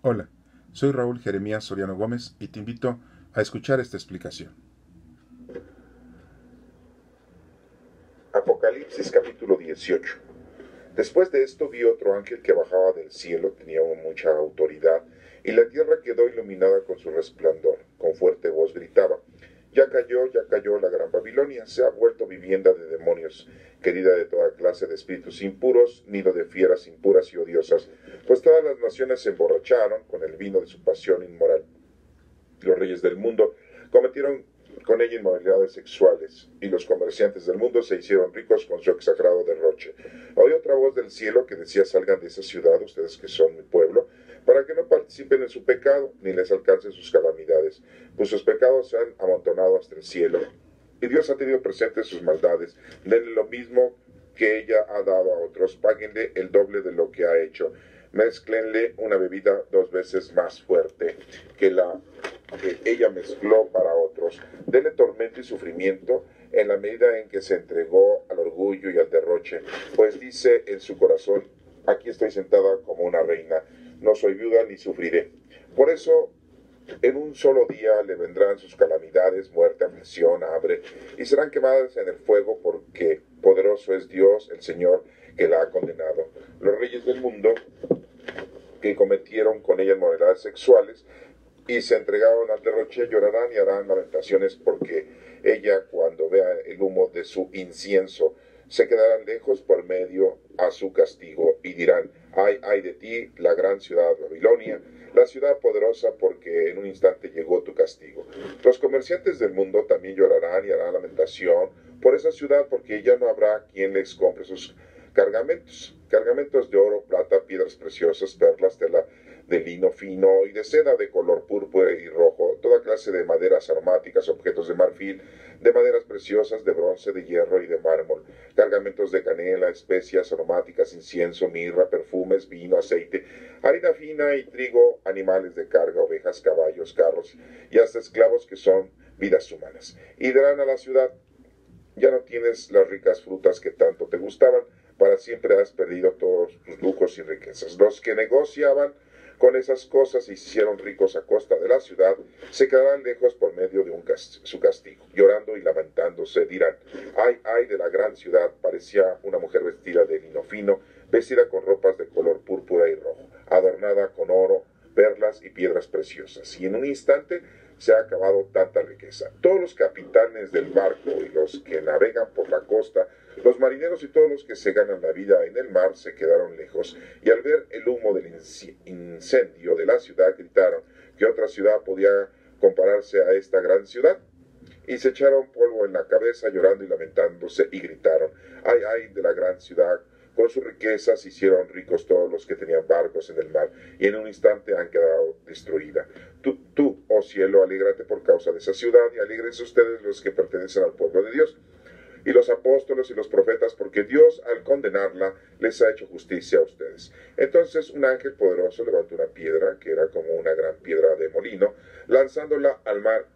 Hola, soy Raúl Jeremías Soriano Gómez y te invito a escuchar esta explicación. Apocalipsis capítulo 18. Después de esto vi otro ángel que bajaba del cielo, tenía mucha autoridad, y la tierra quedó iluminada con su resplandor. Con fuerte voz gritaba: ya cayó la gran Babilonia, se ha vuelto vivienda de demonios, querida de toda clase de espíritus impuros, nido de fieras impuras y odiosas, pues todas las naciones se emborracharon con el vino de su pasión inmoral. Los reyes del mundo cometieron con ella inmoralidades sexuales, y los comerciantes del mundo se hicieron ricos con su exagerado derroche. Oí otra voz del cielo que decía: salgan de esa ciudad, ustedes que son mi pueblo, para que no participen en su pecado, ni les alcancen sus calamidades, pues sus pecados se han amontonado hasta el cielo, y Dios ha tenido presentes sus maldades. Denle lo mismo que ella ha dado a otros, páguenle el doble de lo que ha hecho. Mézclenle una bebida 2 veces más fuerte que la que ella mezcló para otros. Denle tormento y sufrimiento en la medida en que se entregó al orgullo y al derroche, pues dice en su corazón: aquí estoy sentada como una reina, no soy viuda ni sufriré. Por eso en un solo día le vendrán sus calamidades, muerte, aflicción, hambre, y serán quemadas en el fuego, porque poderoso es Dios, el Señor, que la ha condenado. Los reyes del mundo que cometieron con ella inmoralidades sexuales y se entregaron al derroche llorarán y harán lamentaciones, porque ella, cuando vea el humo de su incienso, se quedarán lejos por medio a su castigo, y dirán: ay de ti, la gran ciudad Babilonia, la ciudad poderosa, porque en un instante llegó tu castigo. Los comerciantes del mundo también llorarán y harán lamentación por esa ciudad, porque ya no habrá quien les compre sus cargamentos de oro, plata, piedras preciosas, perlas, tela de lino fino y de seda de color púrpura y rojo, toda clase de maderas aromáticas, objetos de marfil, de maderas preciosas, de bronce, de hierro y de mármol, cargamentos de canela, especias aromáticas, incienso, mirra, perfumes, vino, aceite, harina fina y trigo, animales de carga, ovejas, caballos, carros y hasta esclavos que son vidas humanas. Y dirán a la ciudad: ya no tienes las ricas frutas que tanto te gustaban, para siempre has perdido todos tus lujos y riquezas. Los que negociaban con esas cosas y se hicieron ricos a costa de la ciudad, se quedarán lejos por medio de su castigo. Llorando y lamentándose dirán: ay de la gran ciudad, parecía una mujer vestida de lino fino, vestida con ropas de color púrpura y rojo, adornada con oro, perlas y piedras preciosas. Y en un instante se ha acabado tanta riqueza. Todos los capitanes del barco y los que navegan por la costa, los marineros y todos los que se ganan la vida en el mar, se quedaron lejos, y al ver el humo del incendio de la ciudad gritaron: ¿qué otra ciudad podía compararse a esta gran ciudad? Y se echaron polvo en la cabeza, llorando y lamentándose, y gritaron: ay de la gran ciudad, con sus riquezas hicieron ricos todos los que tenían barcos en el mar, y en un instante han quedado destruida. Tú, oh cielo, alégrate por causa de esa ciudad, y alégrense ustedes los que pertenecen al pueblo de Dios, y los apóstoles y los profetas, porque Dios, al condenarla, les ha hecho justicia a ustedes. Entonces un ángel poderoso levantó una piedra, que era como una gran piedra de molino, lanzándola al mar,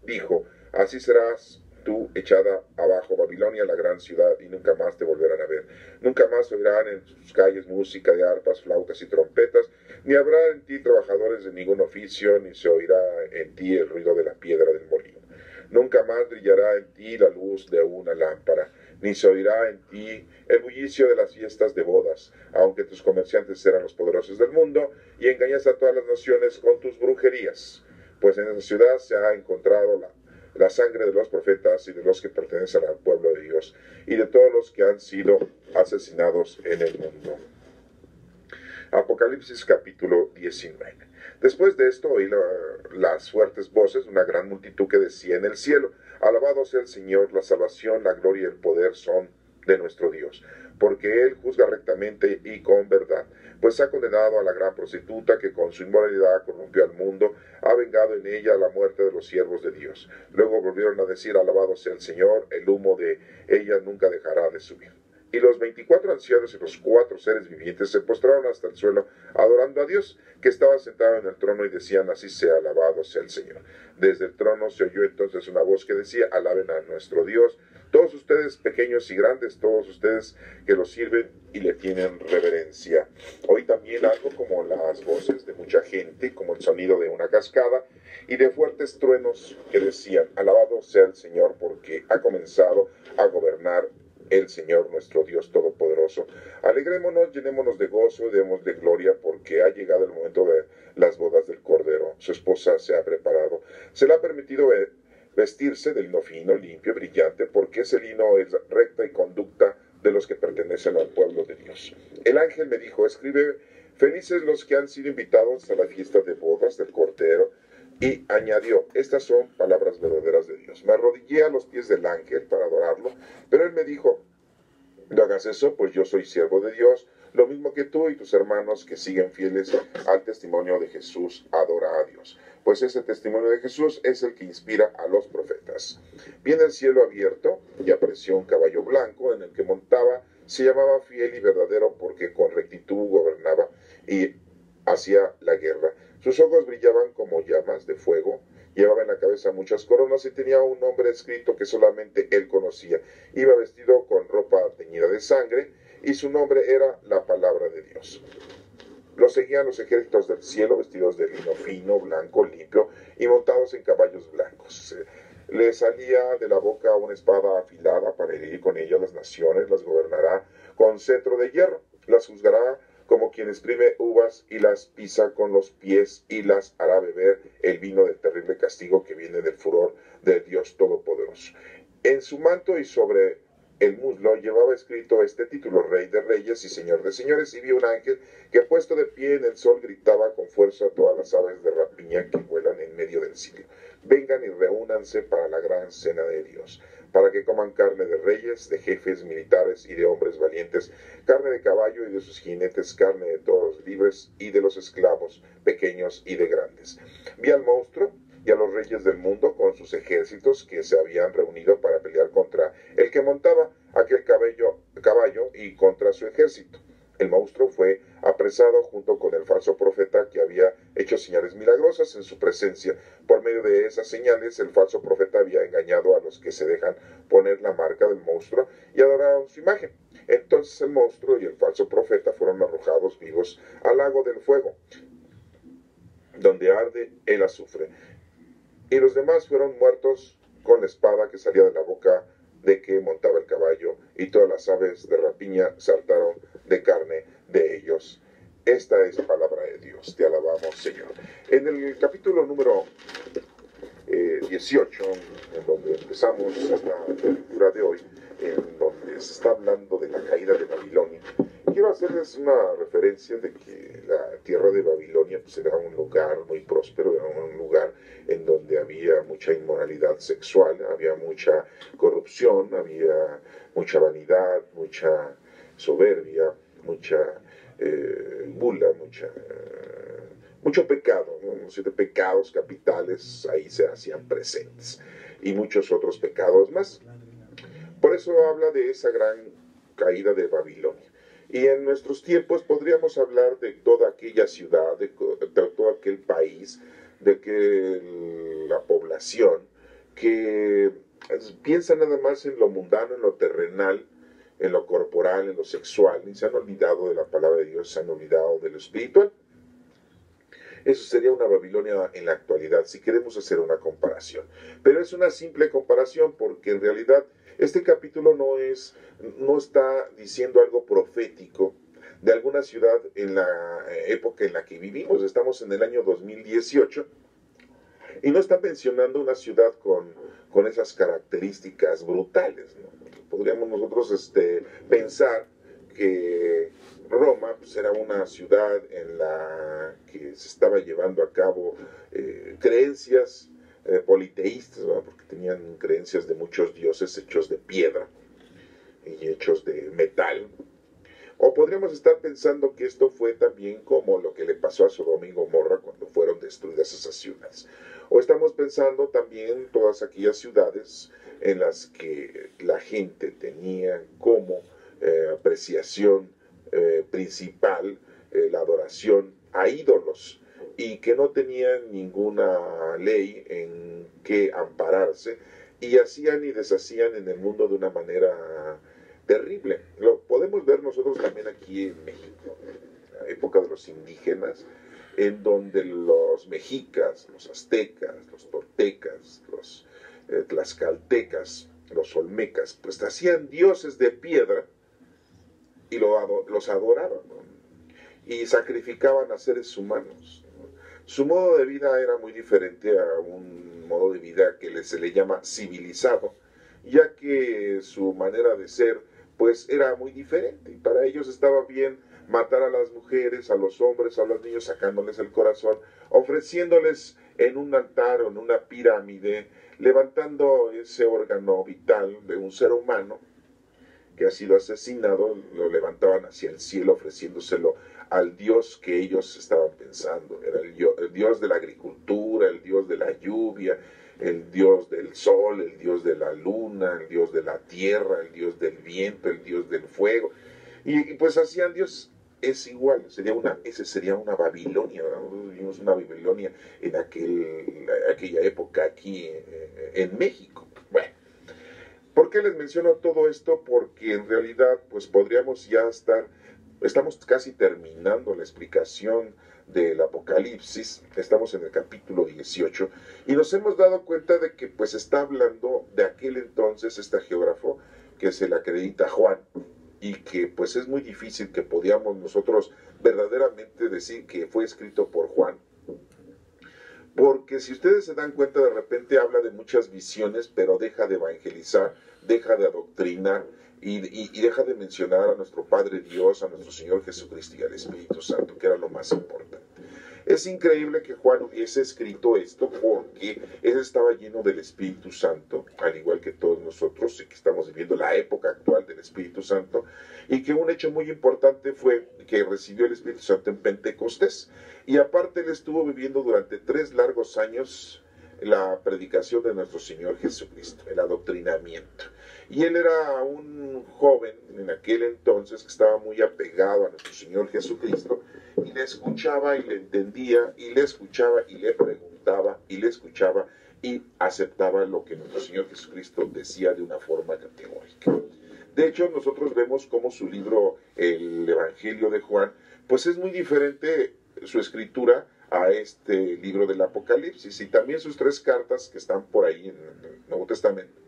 dijo: así serás tú echada abajo, Babilonia, la gran ciudad, y nunca más te volverán a ver. Nunca más oirán en sus calles música de arpas, flautas y trompetas, ni habrá en ti trabajadores de ningún oficio, ni se oirá en ti el ruido de la piedra del molino. Nunca más brillará en ti la luz de una lámpara, ni se oirá en ti el bullicio de las fiestas de bodas, aunque tus comerciantes eran los poderosos del mundo, y engañas a todas las naciones con tus brujerías. Pues en esa ciudad se ha encontrado la sangre de los profetas y de los que pertenecen al pueblo de Dios, y de todos los que han sido asesinados en el mundo. Apocalipsis capítulo 19. Después de esto oí las fuertes voces de una gran multitud que decía en el cielo: alabado sea el Señor, la salvación, la gloria y el poder son de nuestro Dios, porque Él juzga rectamente y con verdad, pues ha condenado a la gran prostituta que con su inmoralidad corrompió al mundo, ha vengado en ella la muerte de los siervos de Dios. Luego volvieron a decir: alabado sea el Señor, el humo de ella nunca dejará de subir. Y los 24 ancianos y los 4 seres vivientes se postraron hasta el suelo, adorando a Dios, que estaba sentado en el trono, y decían: así sea, alabado sea el Señor. Desde el trono se oyó entonces una voz que decía: alaben a nuestro Dios, Todos ustedes, pequeños y grandes, todos ustedes que lo sirven y le tienen reverencia. Oí también algo como las voces de mucha gente, como el sonido de una cascada y de fuertes truenos que decían: alabado sea el Señor, porque ha comenzado a gobernar el Señor nuestro Dios Todopoderoso. Alegrémonos, llenémonos de gozo, demos de gloria, porque ha llegado el momento de las bodas del Cordero. Su esposa se ha preparado. Se le ha permitido vestirse de lino fino, limpio, brillante, porque ese lino es recta y conducta de los que pertenecen al pueblo de Dios. El ángel me dijo: escribe: felices los que han sido invitados a la fiesta de bodas del Cordero. Y añadió: estas son palabras verdaderas de Dios. Me arrodillé a los pies del ángel para adorarlo, pero él me dijo: no hagas eso, pues yo soy siervo de Dios, lo mismo que tú y tus hermanos que siguen fieles al testimonio de Jesús. Adora a Dios, pues ese testimonio de Jesús es el que inspira a los profetas. Vi en el cielo abierto y apareció un caballo blanco, en el que montaba se llamaba Fiel y Verdadero, porque con rectitud gobernaba y hacía la guerra. Sus ojos brillaban como llamas de fuego, llevaba en la cabeza muchas coronas y tenía un nombre escrito que solamente él conocía. Iba vestido con ropa teñida de sangre y su nombre era la Palabra de Dios. Lo seguían los ejércitos del cielo, vestidos de lino fino, blanco, limpio y montados en caballos blancos. Le salía de la boca una espada afilada para herir con ella las naciones, las gobernará con cetro de hierro, las juzgará como quien exprime uvas y las pisa con los pies y las hará beber el vino del terrible castigo que viene del furor del Dios Todopoderoso. En su manto y sobre el muslo llevaba escrito este título: Rey de Reyes y Señor de Señores. Y vi un ángel que, puesto de pie en el sol, gritaba con fuerza a todas las aves de rapiña que vuelan en medio del cielo: vengan y reúnanse para la gran cena de Dios, para que coman carne de reyes, de jefes militares y de hombres valientes, carne de caballo y de sus jinetes, carne de todos los libres y de los esclavos, pequeños y de grandes. Vi al monstruo y a los reyes del mundo con sus ejércitos que se habían reunido para pelear contra el que montaba aquel caballo y contra su ejército. El monstruo fue apresado junto con el falso profeta que había hecho señales milagrosas en su presencia. Por medio de esas señales, el falso profeta había engañado a los que se dejan poner la marca del monstruo y adoraron su imagen. Entonces el monstruo y el falso profeta fueron arrojados vivos al lago del fuego, donde arde el azufre. Y los demás fueron muertos con la espada que salía de la boca de que montaba el caballo, y todas las aves de rapiña saltaron de carne de ellos. Esta es palabra de Dios. Te alabamos, Señor. En el capítulo número 18, en donde empezamos esta lectura de hoy, en donde se está hablando de la caída de Babilonia, quiero hacerles una referencia de que la tierra de Babilonia pues, era un lugar muy próspero, era un lugar en donde había mucha inmoralidad sexual, había mucha corrupción, había mucha vanidad, mucha soberbia, mucha gula, mucho pecado, ¿no? Los 7 pecados capitales ahí se hacían presentes, y muchos otros pecados más. Por eso habla de esa gran caída de Babilonia. Y en nuestros tiempos podríamos hablar de toda aquella ciudad, de todo aquel país, de que la población que piensa nada más en lo mundano, en lo terrenal, en lo corporal, en lo sexual, y se han olvidado de la palabra de Dios, se han olvidado de lo espiritual. Eso sería una Babilonia en la actualidad, si queremos hacer una comparación. Pero es una simple comparación, porque en realidad este capítulo no está diciendo algo profético de alguna ciudad en la época en la que vivimos. Estamos en el año 2018 y no está mencionando una ciudad con esas características brutales, ¿no? Podríamos nosotros pensar que Roma pues, era una ciudad en la que se estaba llevando a cabo creencias politeístas, ¿no? Porque tenían creencias de muchos dioses hechos de piedra y hechos de metal. O podríamos estar pensando que esto fue también como lo que le pasó a Sodoma y Gomorra cuando fueron destruidas esas ciudades. O estamos pensando también todas aquellas ciudades en las que la gente tenía como apreciación principal la adoración a ídolos, y que no tenían ninguna ley en que ampararse, y hacían y deshacían en el mundo de una manera terrible. Lo podemos ver nosotros también aquí en México, en la época de los indígenas, en donde los mexicas, los aztecas, los toltecas, los tlaxcaltecas, los olmecas, pues hacían dioses de piedra y los adoraban, ¿no? Y sacrificaban a seres humanos, ¿no? Su modo de vida era muy diferente a un modo de vida que se le llama civilizado, ya que su manera de ser pues era muy diferente, y para ellos estaba bien matar a las mujeres, a los hombres, a los niños, sacándoles el corazón, ofreciéndoles en un altar o en una pirámide, levantando ese órgano vital de un ser humano que ha sido asesinado, lo levantaban hacia el cielo ofreciéndoselo al Dios que ellos estaban pensando. Era el Dios de la agricultura, el Dios de la lluvia, el Dios del sol, el Dios de la luna, el Dios de la tierra, el Dios del viento, el Dios del fuego. Y pues hacían Dios es igual, ese sería una Babilonia, ¿no? Vivimos una Babilonia en aquella época aquí en México. Bueno, ¿por qué les menciono todo esto? Porque en realidad pues podríamos ya estamos casi terminando la explicación del Apocalipsis, estamos en el capítulo 18 y nos hemos dado cuenta de que pues está hablando de aquel entonces este geógrafo que se le acredita a Juan, y que pues es muy difícil que podamos nosotros verdaderamente decir que fue escrito por Juan, porque si ustedes se dan cuenta, de repente habla de muchas visiones, pero deja de evangelizar, deja de adoctrinar y deja de mencionar a nuestro Padre Dios, a nuestro Señor Jesucristo y al Espíritu Santo, que era lo más importante. Es increíble que Juan hubiese escrito esto porque él estaba lleno del Espíritu Santo, al igual que todos nosotros, y que estamos viviendo la época actual del Espíritu Santo, y que un hecho muy importante fue que recibió el Espíritu Santo en Pentecostés, y aparte él estuvo viviendo durante 3 largos años la predicación de nuestro Señor Jesucristo, el adoctrinamiento. Y él era un joven en aquel entonces que estaba muy apegado a nuestro Señor Jesucristo, y le escuchaba y le entendía, y le escuchaba y le preguntaba, y le escuchaba y aceptaba lo que nuestro Señor Jesucristo decía de una forma categórica. De hecho, nosotros vemos cómo su libro, el Evangelio de Juan, pues es muy diferente su escritura a este libro del Apocalipsis, y también sus 3 cartas que están por ahí en el Nuevo Testamento.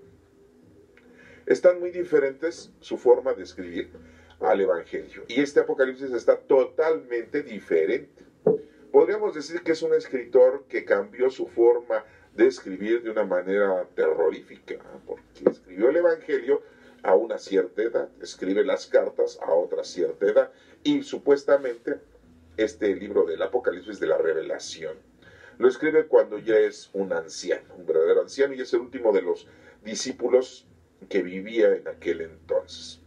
Están muy diferentes su forma de escribir al Evangelio. Y este Apocalipsis está totalmente diferente. Podríamos decir que es un escritor que cambió su forma de escribir de una manera terrorífica, porque escribió el Evangelio a una cierta edad, escribe las cartas a otra cierta edad, y supuestamente este libro del Apocalipsis de la Revelación lo escribe cuando ya es un anciano, un verdadero anciano, y es el último de los discípulos que vivía en aquel entonces.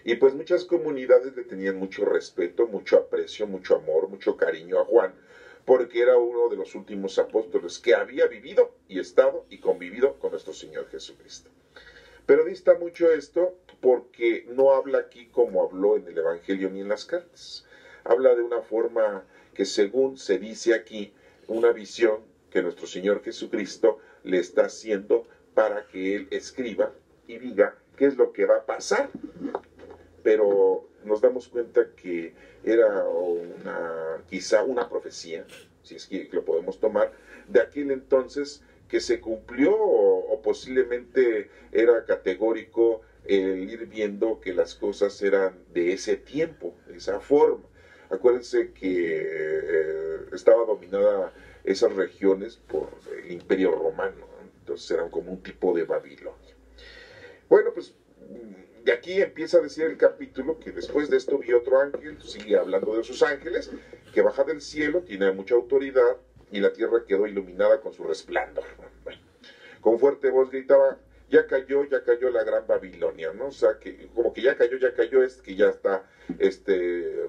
Y pues muchas comunidades le tenían mucho respeto, mucho aprecio, mucho amor, mucho cariño a Juan, porque era uno de los últimos apóstoles que había vivido y estado y convivido con nuestro Señor Jesucristo. Pero dista mucho esto porque no habla aquí como habló en el Evangelio ni en las cartas. Habla de una forma que, según se dice aquí, una visión que nuestro Señor Jesucristo le está haciendo para que Él escriba y diga qué es lo que va a pasar. Pero nos damos cuenta que era quizá una profecía, si es que lo podemos tomar, de aquel entonces que se cumplió, o posiblemente era categórico el ir viendo que las cosas eran de ese tiempo, de esa forma. Acuérdense que estaba dominada esas regiones por el Imperio Romano, ¿no? Entonces eran como un tipo de Babilonia. Bueno, pues de aquí empieza a decir el capítulo que después de esto vi otro ángel, sigue hablando de sus ángeles, que baja del cielo, tiene mucha autoridad, y la tierra quedó iluminada con su resplandor. Bueno, con fuerte voz gritaba, ya cayó la gran Babilonia, ¿no? O sea, que como que ya cayó, es que ya está,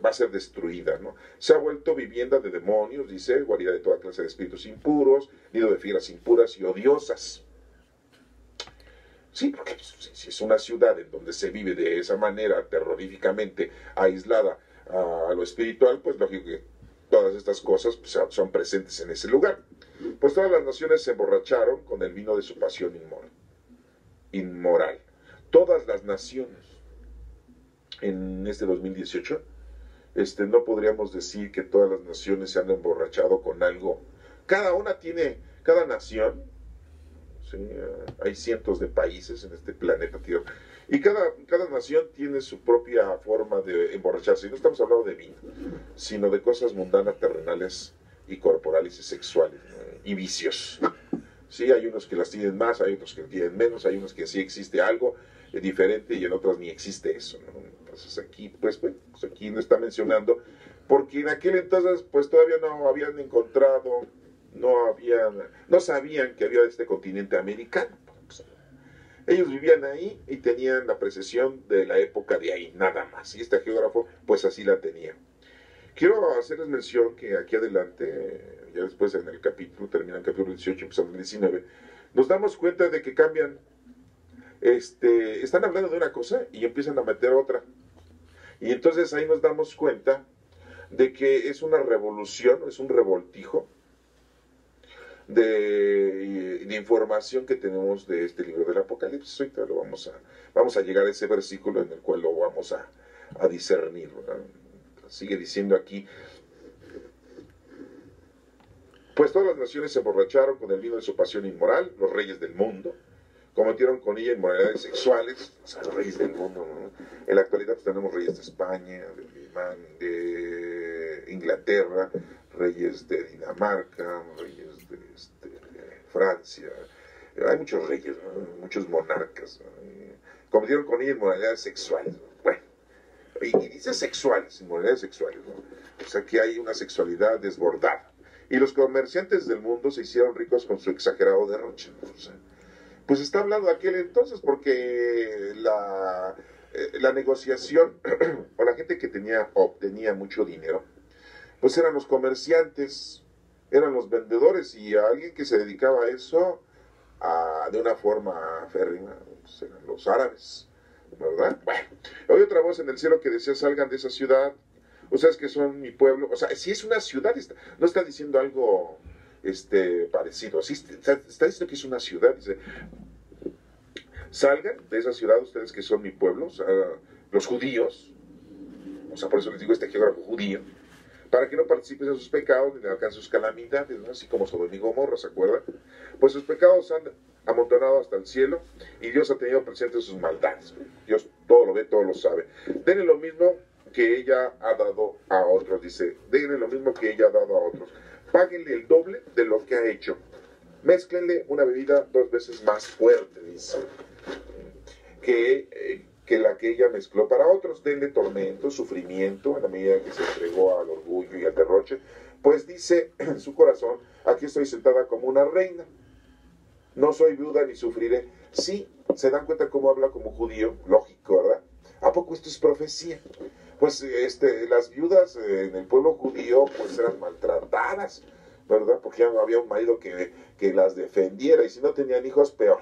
va a ser destruida, ¿no? Se ha vuelto vivienda de demonios, dice, guarida de toda clase de espíritus impuros, nido de fieras impuras y odiosas. Sí, porque si es una ciudad en donde se vive de esa manera, terroríficamente aislada a lo espiritual, pues lógico que todas estas cosas pues, son presentes en ese lugar. Pues todas las naciones se emborracharon con el vino de su pasión inmoral. Todas las naciones en este 2018, no podríamos decir que todas las naciones se han emborrachado con algo. Cada nación, ¿sí? Hay cientos de países en este planeta Tierra, y cada nación tiene su propia forma de emborracharse. Y no estamos hablando de vino, sino de cosas mundanas, terrenales y corporales y sexuales, ¿no? Y vicios. Sí, hay unos que las tienen más, hay otros que tienen menos, hay unos que sí existe algo diferente y en otros ni existe eso, ¿no? Entonces aquí, pues aquí no está mencionando, porque en aquel entonces pues todavía no habían encontrado, no sabían que había este continente americano. Ellos vivían ahí y tenían la precesión de la época de ahí, nada más. Y este geógrafo pues así la tenía. Quiero hacerles mención que aquí adelante, ya después en el capítulo, termina el capítulo 18, empezando el 19, nos damos cuenta de que cambian, están hablando de una cosa y empiezan a meter otra. Y entonces ahí nos damos cuenta de que es una revolución, es un revoltijo de información que tenemos de este libro del Apocalipsis. Ahorita vamos a llegar a ese versículo en el cual lo vamos a discernir, ¿verdad? Sigue diciendo aquí: pues todas las naciones se emborracharon con el vino de su pasión inmoral, los reyes del mundo cometieron con ella inmoralidades sexuales. O sea, los reyes del mundo, ¿no? En la actualidad pues, tenemos reyes de España, de Inglaterra, reyes de Dinamarca, reyes de Francia. Hay muchos reyes, ¿no? Muchos monarcas, ¿no? Cometieron con ella inmoralidades sexuales. Bueno, y dice sexuales, inmoralidades sexuales, ¿no? O sea que hay una sexualidad desbordada. Y los comerciantes del mundo se hicieron ricos con su exagerado derroche, ¿no? O sea, pues está hablando de aquel entonces, porque la negociación o la gente que obtenía mucho dinero, pues eran los comerciantes, eran los vendedores, y a alguien que se dedicaba a eso de una forma férrea, pues eran los árabes, ¿verdad? Bueno, oí otra voz en el cielo que decía: salgan de esa ciudad, ustedes que son mi pueblo. O sea, si es una ciudad, no está diciendo algo parecido, sí, está diciendo que es una ciudad. Dice: salgan de esa ciudad ustedes que son mi pueblo, o sea, los judíos. O sea, por eso les digo geógrafo judío, para que no participen en sus pecados ni le alcancen sus calamidades, ¿no? Así como Sodoma y Gomorra, ¿se acuerdan? Pues sus pecados han amontonado hasta el cielo y Dios ha tenido presente sus maldades. Dios todo lo ve, todo lo sabe. Denle lo mismo que ella ha dado a otros, dice: denle lo mismo que ella ha dado a otros. Páguenle el doble de lo que ha hecho. Mézclenle una bebida 2 veces más fuerte, dice, que la que ella mezcló para otros. Denle tormento, sufrimiento, en la medida que se entregó al orgullo y al derroche. Pues dice en su corazón: aquí estoy sentada como una reina, no soy viuda ni sufriré. Sí, se dan cuenta cómo habla como judío, lógico, ¿verdad? ¿A poco esto es profecía? Pues las viudas en el pueblo judío pues eran maltratadas, ¿verdad? Porque ya no había un marido que las defendiera, y si no tenían hijos, peor.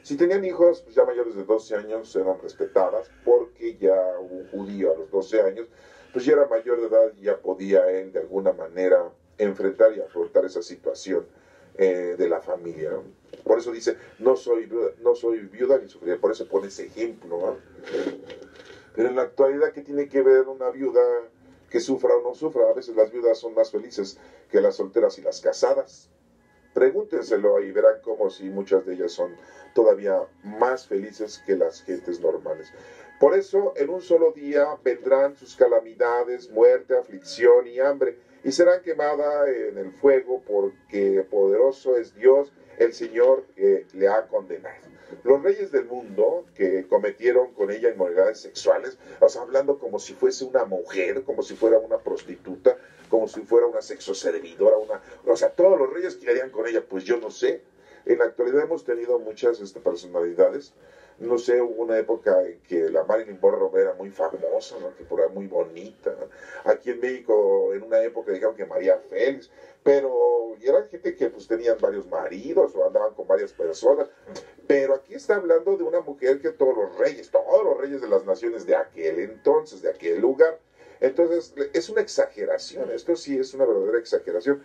Si tenían hijos, pues ya mayores de 12 años eran respetadas, porque ya un judío a los 12 años, pues ya era mayor de edad y ya podía él de alguna manera enfrentar y afrontar esa situación de la familia, ¿no? Por eso dice: no soy viuda ni sufriré. Por eso pone ese ejemplo, ¿no? Pero en la actualidad, ¿qué tiene que ver una viuda que sufra o no sufra? A veces las viudas son más felices que las solteras y las casadas. Pregúntenselo y verán cómo si muchas de ellas son todavía más felices que las gentes normales. Por eso, en un solo día vendrán sus calamidades, muerte, aflicción y hambre, y serán quemadas en el fuego, porque poderoso es Dios, el Señor, que le ha condenado. Los reyes del mundo que cometieron con ella inmoralidades sexuales, o sea, hablando como si fuese una mujer, como si fuera una prostituta, como si fuera una sexoservidora, o sea, todos los reyes que harían con ella, pues yo no sé. En la actualidad hemos tenido muchas personalidades. No sé, hubo una época en que la Marilyn Monroe era muy famosa, ¿no? Que era muy bonita, ¿no? Aquí en México, en una época dijeron que María Félix, pero eran gente que pues tenían varios maridos o andaban con varias personas. Pero aquí está hablando de una mujer que todos los reyes de las naciones de aquel entonces, de aquel lugar, Entonces, es una exageración, esto sí es una verdadera exageración.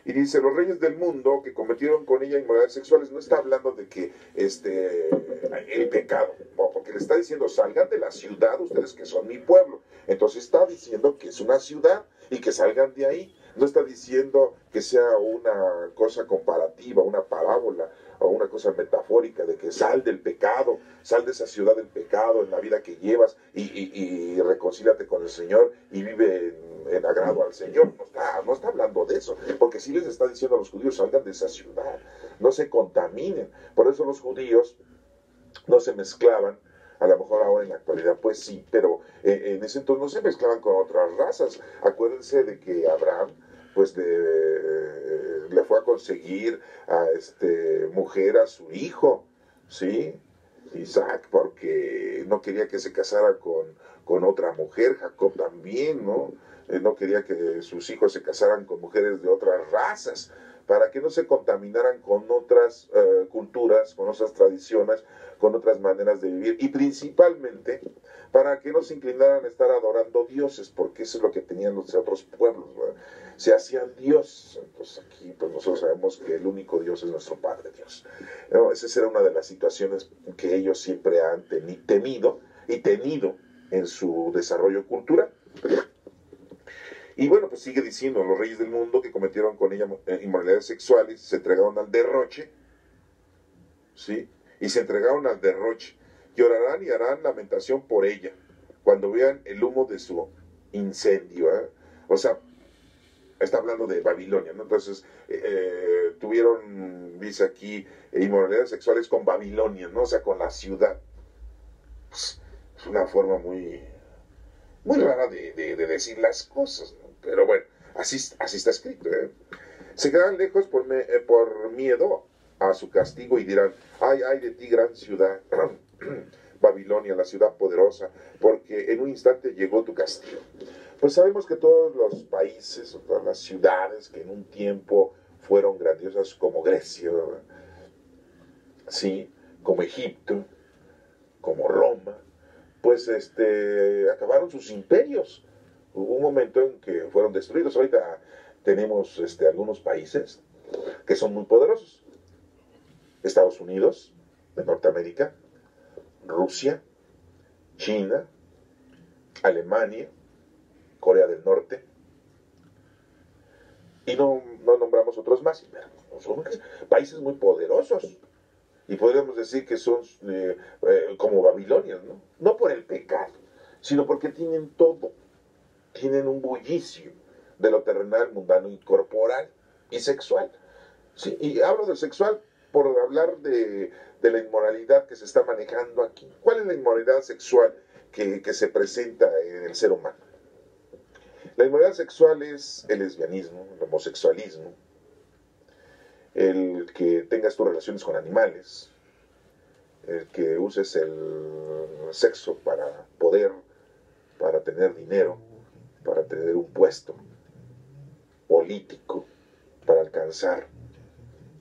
Y dice, los reyes del mundo que cometieron con ella inmoralidades sexuales, no está hablando de que el pecado, no, porque le está diciendo, salgan de la ciudad ustedes que son mi pueblo. Entonces está diciendo que es una ciudad y que salgan de ahí. No está diciendo que sea una cosa comparativa, una parábola o una cosa metafórica de que sal del pecado, sal de esa ciudad del pecado en la vida que llevas y reconcíliate con el Señor y vive en agrado al Señor. No está hablando de eso, porque si les está diciendo a los judíos, salgan de esa ciudad, no se contaminen. Por eso los judíos no se mezclaban. A lo mejor ahora en la actualidad pues sí, pero en ese entonces no se mezclaban con otras razas. Acuérdense de que Abraham pues le fue a conseguir a mujer a su hijo, ¿sí? Isaac, porque no quería que se casara con otra mujer. Jacob también, ¿no? No quería que sus hijos se casaran con mujeres de otras razas, para que no se contaminaran con otras culturas, con otras tradiciones, con otras maneras de vivir, y principalmente para que no se inclinaran a estar adorando dioses, porque eso es lo que tenían los otros pueblos, ¿verdad? Se hacían dioses. Entonces aquí pues nosotros sabemos que el único Dios es nuestro Padre Dios, ¿no? Esa era una de las situaciones que ellos siempre han temido y tenido en su desarrollo cultural. Y bueno, pues sigue diciendo, los reyes del mundo que cometieron con ella inmoralidades sexuales se entregaron al derroche, ¿sí? Y se entregaron al derroche. Llorarán y harán lamentación por ella cuando vean el humo de su incendio, ¿eh? O sea, está hablando de Babilonia, ¿no? Entonces, tuvieron, dice aquí, inmoralidades sexuales con Babilonia, ¿no? O sea, con la ciudad. Pues, es una forma muy rara de decir las cosas, ¿no? Pero bueno, así está escrito, ¿eh? Se quedarán lejos por miedo a su castigo y dirán, ay de ti gran ciudad, Babilonia, la ciudad poderosa, porque en un instante llegó tu castigo. Pues sabemos que todos los países, todas las ciudades que en un tiempo fueron grandiosas, como Grecia, ¿verdad? Sí, como Egipto, como Roma, pues acabaron sus imperios. Hubo un momento en que fueron destruidos. Ahorita tenemos algunos países que son muy poderosos. Estados Unidos, de Norteamérica, Rusia, China, Alemania, Corea del Norte, y no nombramos otros más, pero son países muy poderosos, y podríamos decir que son como Babilonia, ¿no? No por el pecado, sino porque tienen todo, tienen un bullicio de lo terrenal, mundano y corporal y sexual. Sí, y hablo del sexual por hablar de la inmoralidad que se está manejando aquí. ¿Cuál es la inmoralidad sexual que se presenta en el ser humano? La inmoralidad sexual es el lesbianismo, el homosexualismo, el que tengas tus relaciones con animales, el que uses el sexo para poder, para tener dinero, para tener un puesto político, para alcanzar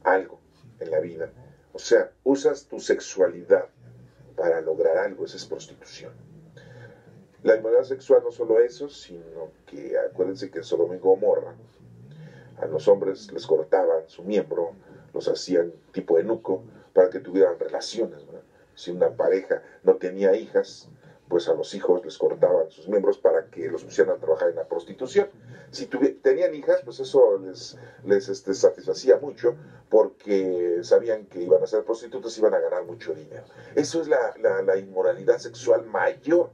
algo en la vida. O sea, usas tu sexualidad para lograr algo, esa es prostitución. La inmoralidad sexual no solo eso, sino que acuérdense que en Sodoma y Gomorra a los hombres les cortaban su miembro, los hacían tipo eunuco para que tuvieran relaciones, ¿verdad? Si una pareja no tenía hijas, pues a los hijos les cortaban sus miembros para que los pusieran a trabajar en la prostitución. Si tenían hijas, pues eso les satisfacía mucho, porque sabían que iban a ser prostitutas y iban a ganar mucho dinero. Eso es la inmoralidad sexual mayor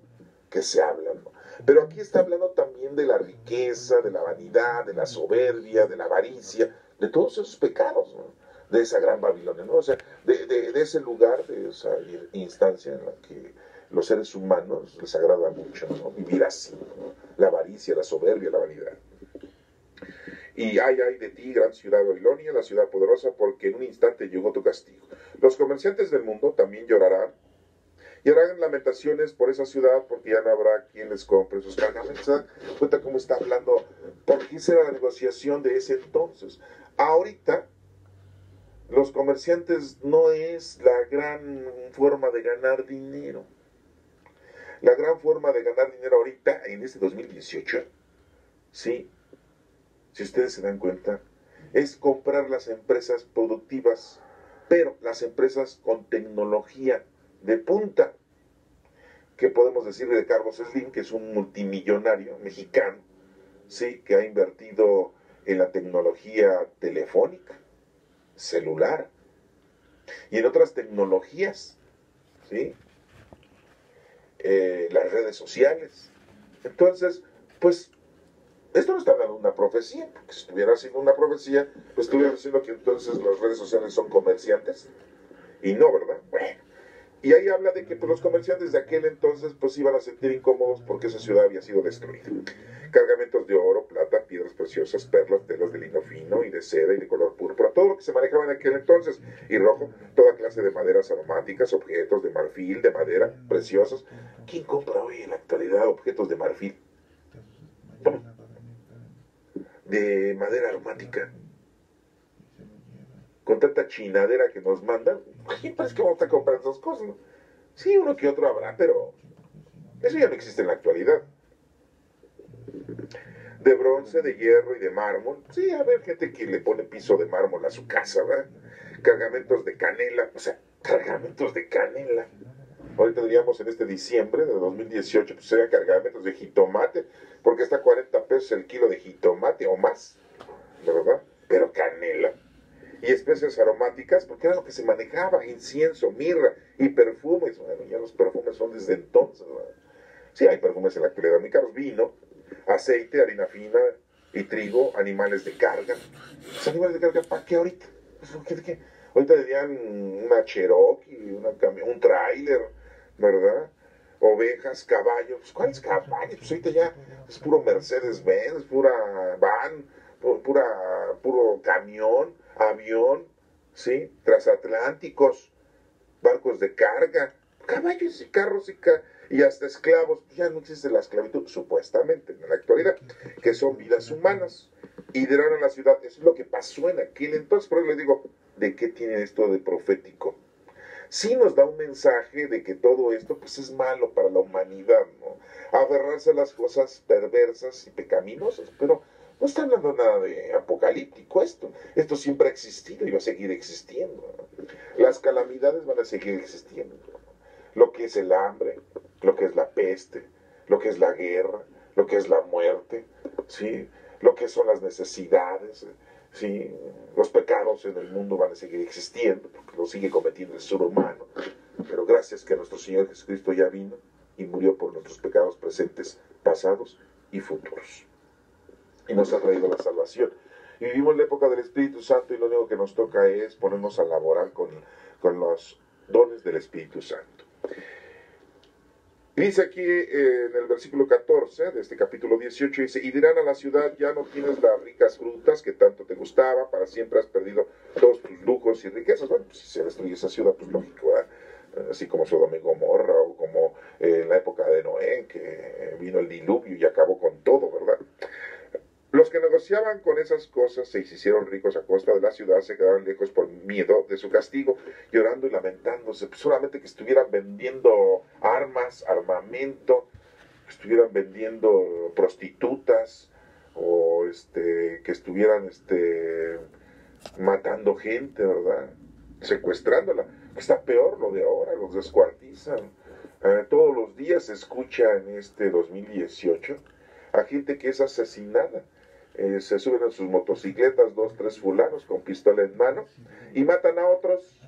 que se habla, ¿no? Pero aquí está hablando también de la riqueza, de la vanidad, de la soberbia, de la avaricia, de todos esos pecados, ¿no? De esa gran Babilonia, ¿no? O sea, de ese lugar, de esa instancia en la que los seres humanos les agrada mucho, ¿no? Vivir así, ¿no? La avaricia, la soberbia, la vanidad. Y ay de ti, gran ciudad Babilonia, la ciudad poderosa, porque en un instante llegó tu castigo. Los comerciantes del mundo también llorarán y harán lamentaciones por esa ciudad, porque ya no habrá quien les compre sus cargamentos. ¿Se dan cuenta cómo está hablando? Porque esa era la negociación de ese entonces. Ahorita, los comerciantes no es la gran forma de ganar dinero. La gran forma de ganar dinero ahorita, en este 2018, sí, si ustedes se dan cuenta, es comprar las empresas productivas, pero las empresas con tecnología de punta. ¿Qué podemos decir de Carlos Slim, que es un multimillonario mexicano, sí, que ha invertido en la tecnología telefónica, celular y en otras tecnologías, ¿sí? Las redes sociales? Entonces, pues, esto no está hablando de una profecía, porque si estuviera haciendo una profecía, pues estuviera diciendo que entonces las redes sociales son comerciantes, y no, ¿verdad? Bueno, y ahí habla de que pues, los comerciantes de aquel entonces pues iban a sentir incómodos porque esa ciudad había sido destruida. Cargamentos de oro, plata, piedras preciosas, perlas, telas de lino fino y de seda y de color púrpura, todo lo que se manejaba en aquel entonces, y rojo, toda clase de maderas aromáticas, objetos de marfil, de madera, preciosos. ¿Quién compra hoy en la actualidad objetos de marfil? De madera aromática, con tanta chinadera que nos mandan, ¿quién parece que vamos a comprar esas cosas? ¿No? Sí, uno que otro habrá, pero eso ya no existe en la actualidad. De bronce, de hierro y de mármol. Sí, a ver, gente que le pone piso de mármol a su casa, ¿verdad? Cargamentos de canela, o sea, cargamentos de canela. Ahorita diríamos en este diciembre de 2018, pues serían cargamentos de jitomate, porque está a 40 pesos el kilo de jitomate o más, ¿verdad? Pero canela. Y especias aromáticas, porque era lo que se manejaba, incienso, mirra y perfumes. Bueno, ya los perfumes son desde entonces, ¿verdad? Sí, hay perfumes en la actualidad muy caros, vino, aceite, harina fina y trigo, animales de carga. ¿Los animales de carga para qué ahorita? ¿Qué? Ahorita dirían una Cherokee, un tráiler, ¿verdad? Ovejas, caballos. Pues, ¿cuáles caballos? Pues ahorita ya es puro Mercedes-Benz, pura van, puro camión, avión, ¿sí? Transatlánticos, barcos de carga, caballos y carros y hasta esclavos. Ya no existe la esclavitud, supuestamente, en la actualidad, que son vidas humanas. Y dirán a la ciudad, eso es lo que pasó en aquel entonces. Por eso les digo, ¿de qué tiene esto de profético? Sí nos da un mensaje de que todo esto pues es malo para la humanidad, ¿no? Aferrarse a las cosas perversas y pecaminosas, pero no está hablando nada de apocalíptico esto. Esto siempre ha existido y va a seguir existiendo, ¿no? Las calamidades van a seguir existiendo, ¿no? Lo que es el hambre, lo que es la peste, lo que es la guerra, lo que es la muerte, ¿sí? Lo que son las necesidades, ¿sí? Los pecados en el mundo van a seguir existiendo, porque lo sigue cometiendo el ser humano. Pero gracias que nuestro Señor Jesucristo ya vino y murió por nuestros pecados presentes, pasados y futuros. Y nos ha traído la salvación. Y vivimos la época del Espíritu Santo y lo único que nos toca es ponernos a laborar con los dones del Espíritu Santo. Dice aquí en el versículo 14 de este capítulo 18, dice, y dirán a la ciudad, ya no tienes las ricas frutas que tanto te gustaba, para siempre has perdido todos tus lujos y riquezas. Bueno, pues si se destruye esa ciudad, pues lógico, ¿verdad? Así como Sodoma y Gomorra, o como en la época de Noé, que vino el diluvio y acabó con todo, ¿verdad? Los que negociaban con esas cosas se hicieron ricos a costa de la ciudad, se quedaron lejos por miedo de su castigo, llorando y lamentándose. Pues solamente que estuvieran vendiendo armas, armamento, que estuvieran vendiendo prostitutas, o que estuvieran matando gente, ¿verdad? Secuestrándola. Está peor lo de ahora, los descuartizan. Todos los días se escucha en este 2018 a gente que es asesinada. Se suben en sus motocicletas 2, 3 fulanos con pistola en mano y matan a otros,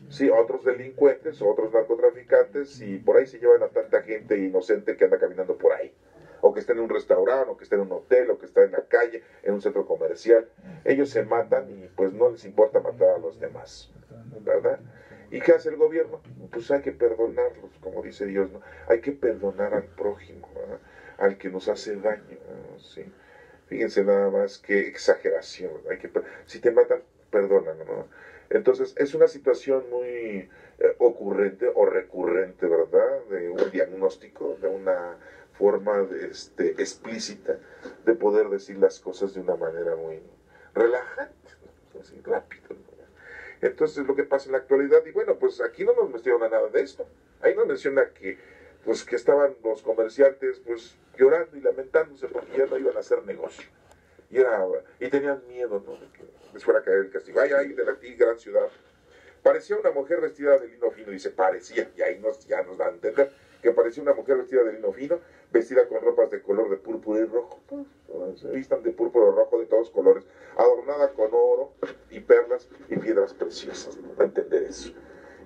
sí, a otros delincuentes o otros narcotraficantes, y por ahí se llevan a tanta gente inocente que anda caminando por ahí, o que está en un restaurante, o que está en un hotel, o que está en la calle, en un centro comercial. Ellos se matan y pues no les importa matar a los demás, ¿verdad? ¿Y qué hace el gobierno? Pues hay que perdonarlos, como dice Dios, ¿no? Hay que perdonar al prójimo, ¿verdad? Al que nos hace daño, ¿no? Sí. Fíjense nada más qué exageración. Si te matan, perdónalo, ¿no? Entonces, es una situación muy ocurrente o recurrente, ¿verdad? De un diagnóstico, de una forma explícita de poder decir las cosas de una manera muy relajante, ¿no? Así, rápido, ¿no? Entonces, lo que pasa en la actualidad, y bueno, pues aquí no nos menciona nada de esto. Ahí nos menciona que pues que estaban los comerciantes pues llorando y lamentándose porque ya no iban a hacer negocio. Y tenían miedo, ¿no?, de que les fuera a caer el castigo. Ay, de la gran ciudad. Parecía una mujer vestida de lino fino, dice parecía, y ahí ya nos da a entender que parecía una mujer vestida de lino fino, vestida con ropas de color de púrpura y rojo. Se vistan de púrpura o rojo de todos colores, adornada con oro y perlas y piedras preciosas. ¿No? Va a entender eso.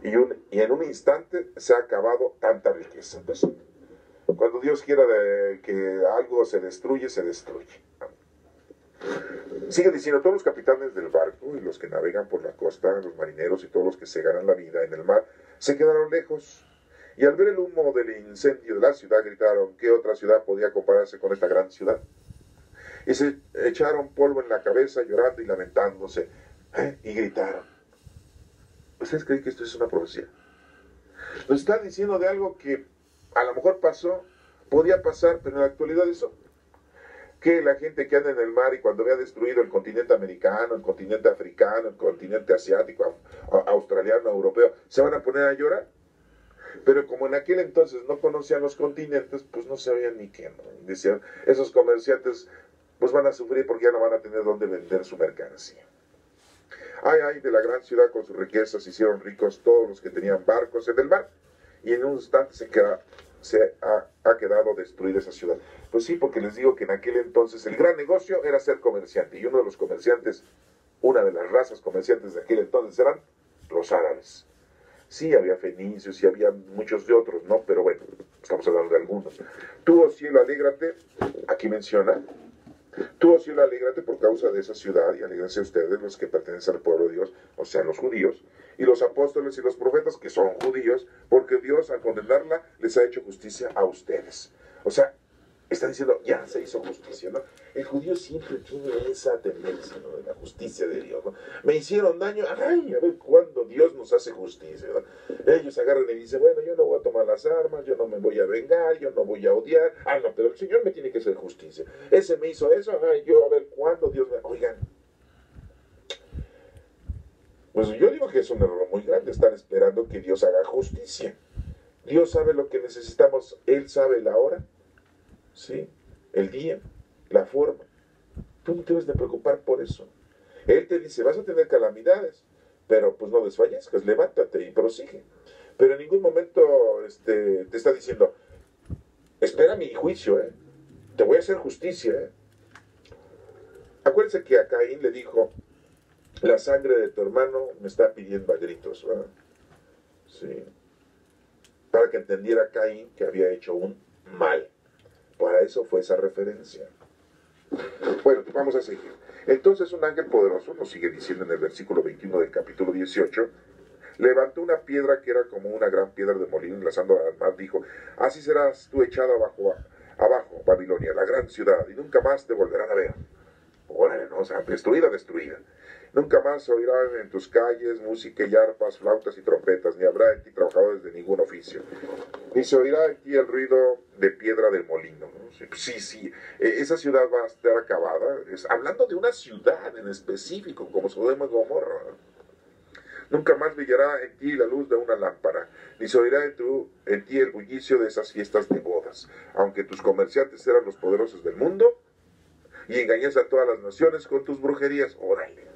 Y en un instante se ha acabado tanta riqueza. Entonces, cuando Dios quiera que algo se destruye, se destruye. Sigue diciendo, todos los capitanes del barco y los que navegan por la costa, los marineros y todos los que se ganan la vida en el mar, se quedaron lejos. Y al ver el humo del incendio de la ciudad, gritaron, ¿qué otra ciudad podía compararse con esta gran ciudad? Y se echaron polvo en la cabeza, llorando y lamentándose, y gritaron. ¿Ustedes creen que esto es una profecía? Nos está diciendo de algo que a lo mejor pasó, podía pasar, pero en la actualidad eso, que la gente que anda en el mar y cuando vea destruido el continente americano, el continente africano, el continente asiático, australiano, europeo, se van a poner a llorar. Pero como en aquel entonces no conocían los continentes, pues no sabían ni qué, ¿no? Decían, esos comerciantes pues van a sufrir porque ya no van a tener dónde vender su mercancía. Ay, de la gran ciudad con sus riquezas se hicieron ricos todos los que tenían barcos en el mar, y en un instante se ha quedado destruida esa ciudad. Pues sí, porque les digo que en aquel entonces el gran negocio era ser comerciante, y uno de los comerciantes, una de las razas comerciantes de aquel entonces eran los árabes. Sí, había fenicios y había muchos de otros, ¿no? Pero bueno, estamos hablando de algunos. Tú, oh cielo, alégrate, aquí menciona, tú, oh cielo, alégrate por causa de esa ciudad, y alégrense ustedes los que pertenecen al pueblo de Dios, o sea, los judíos, y los apóstoles y los profetas, que son judíos, porque Dios, al condenarla, les ha hecho justicia a ustedes. O sea, está diciendo, ya se hizo justicia, ¿no? El judío siempre tiene esa tendencia, ¿no?, de la justicia de Dios, ¿no? Me hicieron daño, ay, a ver cuándo Dios nos hace justicia, ¿no? Ellos agarran y dicen, bueno, yo no voy a tomar las armas, yo no me voy a vengar, yo no voy a odiar, no, pero el Señor me tiene que hacer justicia. Ese me hizo eso, ay, yo a ver cuándo Dios me... Oigan, pues yo digo que es un error muy grande estar esperando que Dios haga justicia. Dios sabe lo que necesitamos, Él sabe la hora, ¿sí?, el día, la forma. Tú no te debes de preocupar por eso. Él te dice, vas a tener calamidades, pero pues no desfallezcas, levántate y prosigue. Pero en ningún momento te está diciendo, espera mi juicio, te voy a hacer justicia. Acuérdense que a Caín le dijo, la sangre de tu hermano me está pidiendo a gritos, ¿verdad? Sí. Para que entendiera Caín que había hecho un mal. Para eso fue esa referencia. Bueno, vamos a seguir. Entonces un ángel poderoso, nos sigue diciendo en el versículo 21 del capítulo 18, levantó una piedra que era como una gran piedra de molino, enlazándola al mar, dijo, así serás tú echado abajo, Babilonia, la gran ciudad, y nunca más te volverán a ver. Órale, ¿no? O sea, destruida. Nunca más se oirán en tus calles música y arpas, flautas y trompetas, ni habrá en ti trabajadores de ningún oficio. Ni se oirá en ti el ruido de piedra del molino, ¿no? Sí, esa ciudad va a estar acabada. Hablando de una ciudad en específico, como Sodoma y Gomorra. Nunca más brillará en ti la luz de una lámpara, ni se oirá en ti el bullicio de esas fiestas de bodas. Aunque tus comerciantes eran los poderosos del mundo, y engañas a todas las naciones con tus brujerías. Órale.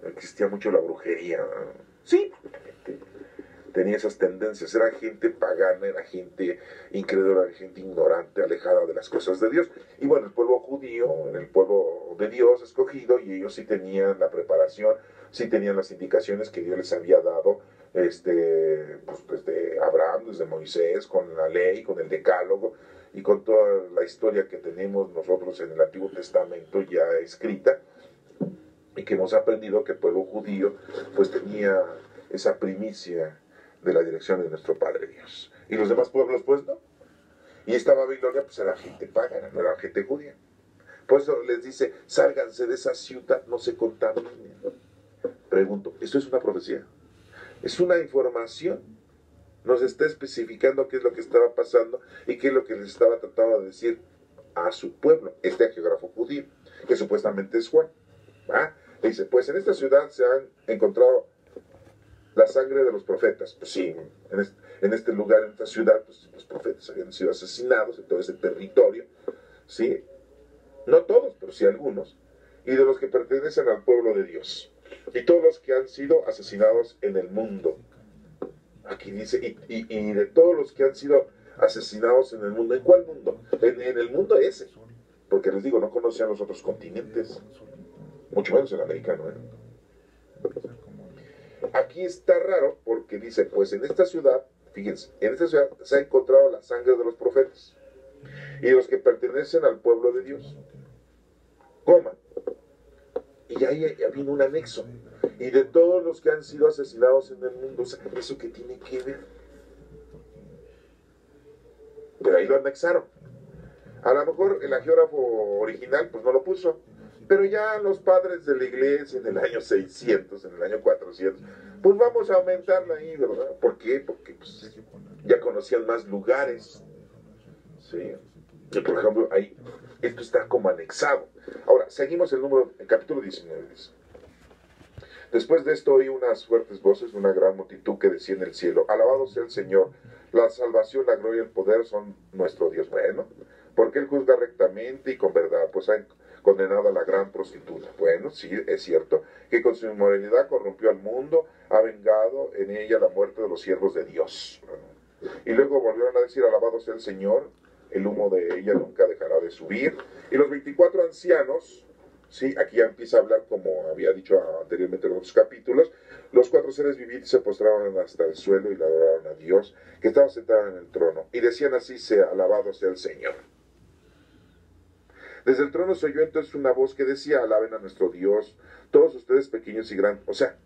Existía mucho la brujería, ¿no? Sí, tenía esas tendencias, era gente pagana, era gente incrédula, era gente ignorante, alejada de las cosas de Dios. Y bueno, el pueblo judío, el pueblo de Dios escogido, y ellos sí tenían la preparación, sí tenían las indicaciones que Dios les había dado, pues desde Abraham, desde Moisés, con la ley, con el decálogo, y con toda la historia que tenemos nosotros en el Antiguo Testamento ya escrita, y que hemos aprendido que el pueblo judío pues tenía esa primicia de la dirección de nuestro Padre Dios. Y los demás pueblos pues no. Y esta Babilonia pues era gente pagana, no era gente judía. Por eso les dice, sálganse de esa ciudad, no se contaminen. Pregunto, ¿esto es una profecía? ¿Es una información? Nos está especificando qué es lo que estaba pasando y qué es lo que les estaba tratando de decir a su pueblo, este geógrafo judío, que supuestamente es Juan. Dice, pues en esta ciudad se han encontrado la sangre de los profetas. Pues sí, en este lugar, en esta ciudad, pues los profetas habían sido asesinados en todo ese territorio, ¿sí? No todos, pero sí algunos, y de los que pertenecen al pueblo de Dios, y todos los que han sido asesinados en el mundo. Aquí dice, y de todos los que han sido asesinados en el mundo. ¿En cuál mundo? En el mundo ese. Porque les digo, no conocían los otros continentes, mucho menos el americano, ¿eh? Aquí está raro porque dice, pues en esta ciudad, fíjense, en esta ciudad se ha encontrado la sangre de los profetas y de los que pertenecen al pueblo de Dios. Coman. Y ahí vino un anexo. Y de todos los que han sido asesinados en el mundo, o sea, ¿eso qué tiene que ver? Pero ahí lo anexaron. A lo mejor el agiógrafo original pues no lo puso, pero ya los padres de la iglesia en el año 600, en el año 400, pues vamos a aumentarla ahí, ¿verdad? ¿Por qué? Porque pues, ya conocían más lugares. Sí. Y por ejemplo, ahí, esto está como anexado. Ahora, seguimos el capítulo 19. Dice. Después de esto oí unas fuertes voces de una gran multitud que decía en el cielo, alabado sea el Señor, la salvación, la gloria y el poder son nuestro Dios. Bueno, porque Él juzga rectamente y con verdad, pues ha condenado a la gran prostituta. Bueno, sí, es cierto, que con su inmoralidad corrompió al mundo, ha vengado en ella la muerte de los siervos de Dios. Y luego volvieron a decir, alabado sea el Señor, el humo de ella nunca dejará de subir. Y los 24 ancianos, sí, aquí ya empieza a hablar, como había dicho anteriormente en otros capítulos, los 4 seres vivientes se postraron hasta el suelo y le adoraron a Dios, que estaba sentado en el trono, y decían así, sea alabado sea el Señor. Desde el trono se oyó entonces una voz que decía, alaben a nuestro Dios, todos ustedes pequeños y grandes. O sea,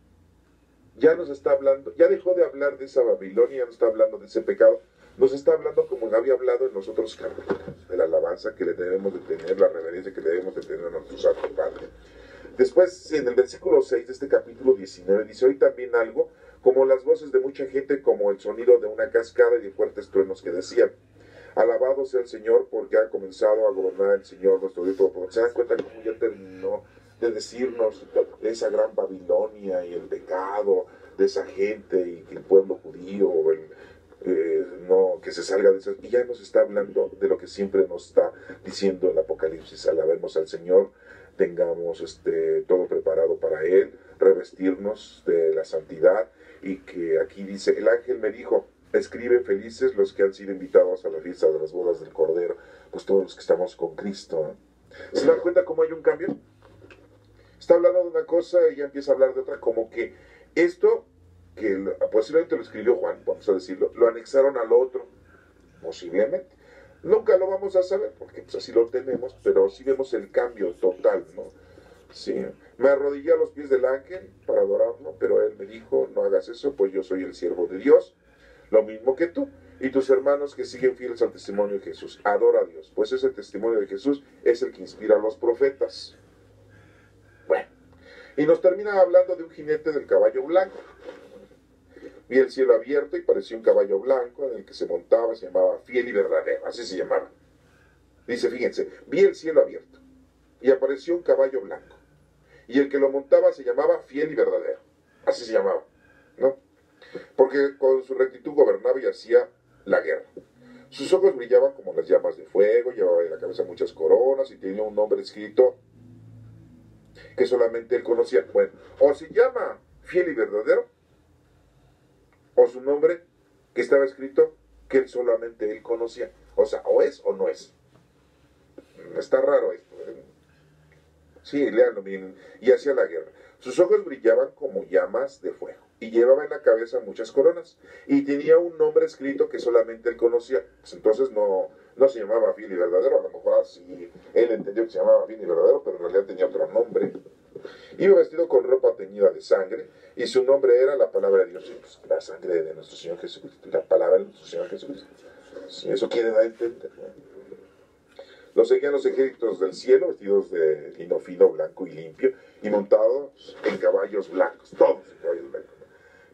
ya nos está hablando, ya dejó de hablar de esa Babilonia, ya no está hablando de ese pecado, nos está hablando como había hablado en los otros capítulos, de la alabanza que le debemos de tener, la reverencia que debemos de tener a nuestro Santo Padre. Después, en el versículo 6 de este capítulo 19, dice, hoy también algo, como las voces de mucha gente, como el sonido de una cascada y de fuertes truenos que decían, alabado sea el Señor porque ha comenzado a gobernar el Señor nuestro Dios Todopoderoso. ¿Se dan cuenta cómo ya terminó de decirnos de esa gran Babilonia y el pecado de esa gente y que el pueblo judío, no, que se salga de eso? Y ya nos está hablando de lo que siempre nos está diciendo el Apocalipsis. Alabemos al Señor, tengamos todo preparado para Él, revestirnos de la santidad, y que aquí dice, el ángel me dijo, escribe felices los que han sido invitados a la fiesta de las bodas del Cordero, pues todos los que estamos con Cristo. ¿Se dan cuenta cómo hay un cambio? Está hablando de una cosa y ya empieza a hablar de otra, como que esto, que posiblemente lo escribió Juan, vamos a decirlo, lo anexaron al otro, posiblemente. Nunca lo vamos a saber, porque pues así lo tenemos, pero sí vemos el cambio total, ¿no? Sí, me arrodillé a los pies del ángel para adorarlo, pero él me dijo, no hagas eso, pues yo soy el siervo de Dios, lo mismo que tú, y tus hermanos que siguen fieles al testimonio de Jesús. Adora a Dios, pues ese testimonio de Jesús es el que inspira a los profetas. Bueno, y nos termina hablando de un jinete del caballo blanco. Vi el cielo abierto y parecía un caballo blanco en el que se montaba, se llamaba Fiel y Verdadero, así se llamaba. Dice, fíjense, vi el cielo abierto y apareció un caballo blanco. Y el que lo montaba se llamaba Fiel y Verdadero, así se llamaba, ¿no? Porque con su rectitud gobernaba y hacía la guerra. Sus ojos brillaban como las llamas de fuego, llevaba en la cabeza muchas coronas y tenía un nombre escrito que solamente él conocía. Bueno, o se llama Fiel y Verdadero, o su nombre que estaba escrito que solamente él conocía. O sea, o es o no es. Está raro esto. Sí, léanlo bien. Y hacía la guerra. Sus ojos brillaban como llamas de fuego. Y llevaba en la cabeza muchas coronas. Y tenía un nombre escrito que solamente él conocía. Pues entonces no se llamaba Fiel y Verdadero. A lo mejor así él entendió que se llamaba Fiel y Verdadero, pero en realidad tenía otro nombre. Iba vestido con ropa teñida de sangre. Y su nombre era la palabra de Dios. Sí, pues, la sangre de nuestro Señor Jesucristo. La palabra de nuestro Señor Jesucristo. Sí, eso quiere dar a entender, ¿no? Los seguían los ejércitos del cielo, vestidos de lino fino, blanco y limpio, y montados en caballos blancos, todos en caballos blancos.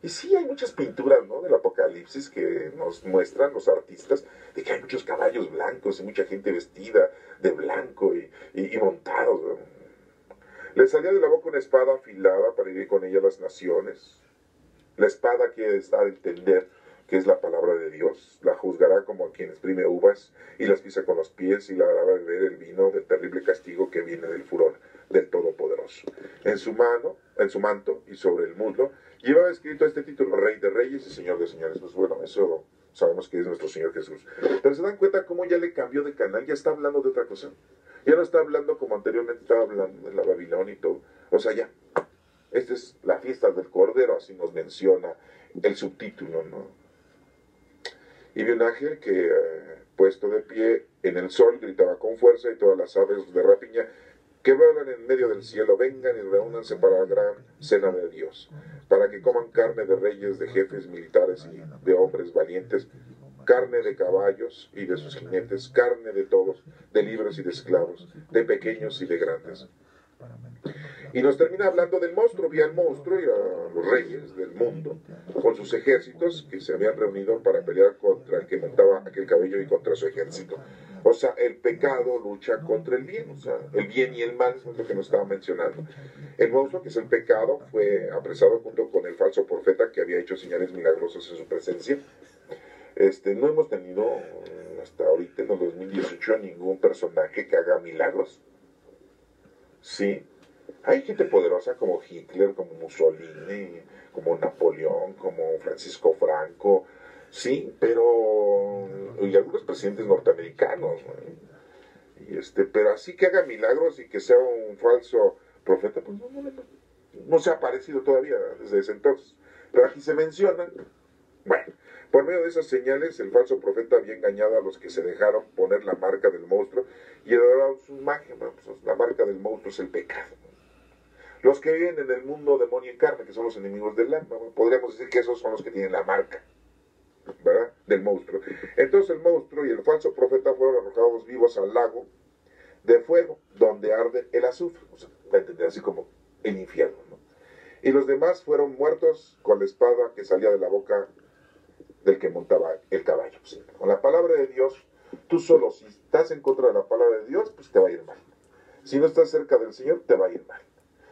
Y sí, hay muchas pinturas, ¿no?, del Apocalipsis que nos muestran los artistas, de que hay muchos caballos blancos y mucha gente vestida de blanco y montados, ¿no? Le salía de la boca una espada afilada para ir con ella a las naciones. La espada quiere dar a entender que es la palabra de Dios. La juzgará como a quien exprime uvas y las pisa con los pies y la hará beber el vino del terrible castigo que viene del furor del Todopoderoso. En su manto y sobre el muslo, llevaba escrito este título: Rey de Reyes y Señor de Señores. Pues bueno, eso sabemos que es nuestro Señor Jesús. Pero se dan cuenta cómo ya le cambió de canal, ya está hablando de otra cosa. Ya no está hablando como anteriormente estaba hablando de la Babilonia y todo. O sea, ya. Esta es la fiesta del Cordero, así nos menciona el subtítulo, ¿no? Y vi un ángel que, puesto de pie en el sol, gritaba con fuerza, y todas las aves de rapiña que vuelan en medio del cielo vengan y reúnanse para la gran cena de Dios, para que coman carne de reyes, de jefes militares y de hombres valientes, carne de caballos y de sus jinetes, carne de todos, de libres y de esclavos, de pequeños y de grandes. Y nos termina hablando del monstruo. Vi al monstruo y a los reyes del mundo con sus ejércitos que se habían reunido para pelear contra el que montaba aquel caballo y contra su ejército. O sea, el pecado lucha contra el bien, o sea, el bien y el mal es lo que nos estaba mencionando. El monstruo, que es el pecado, fue apresado junto con el falso profeta que había hecho señales milagrosas en su presencia. No hemos tenido hasta ahorita, en el 2018, ningún personaje que haga milagros. Sí. Hay gente poderosa como Hitler, como Mussolini, como Napoleón, como Francisco Franco, sí, pero y algunos presidentes norteamericanos, ¿no? Pero así que haga milagros y que sea un falso profeta, pues no se ha aparecido todavía desde ese entonces. Pero aquí se menciona. Bueno, por medio de esas señales, el falso profeta había engañado a los que se dejaron poner la marca del monstruo y adoraron su imagen. Pues la marca del monstruo es el pecado. Los que viven en el mundo demonio y carne, que son los enemigos del alma, podríamos decir que esos son los que tienen la marca, ¿verdad?, del monstruo. Entonces el monstruo y el falso profeta fueron arrojados vivos al lago de fuego, donde arde el azufre, o sea, va a entender así como el infierno, ¿no? Y los demás fueron muertos con la espada que salía de la boca del que montaba el caballo. ¿Sí? Con la palabra de Dios, tú solo, si estás en contra de la palabra de Dios, pues te va a ir mal. Si no estás cerca del Señor, te va a ir mal.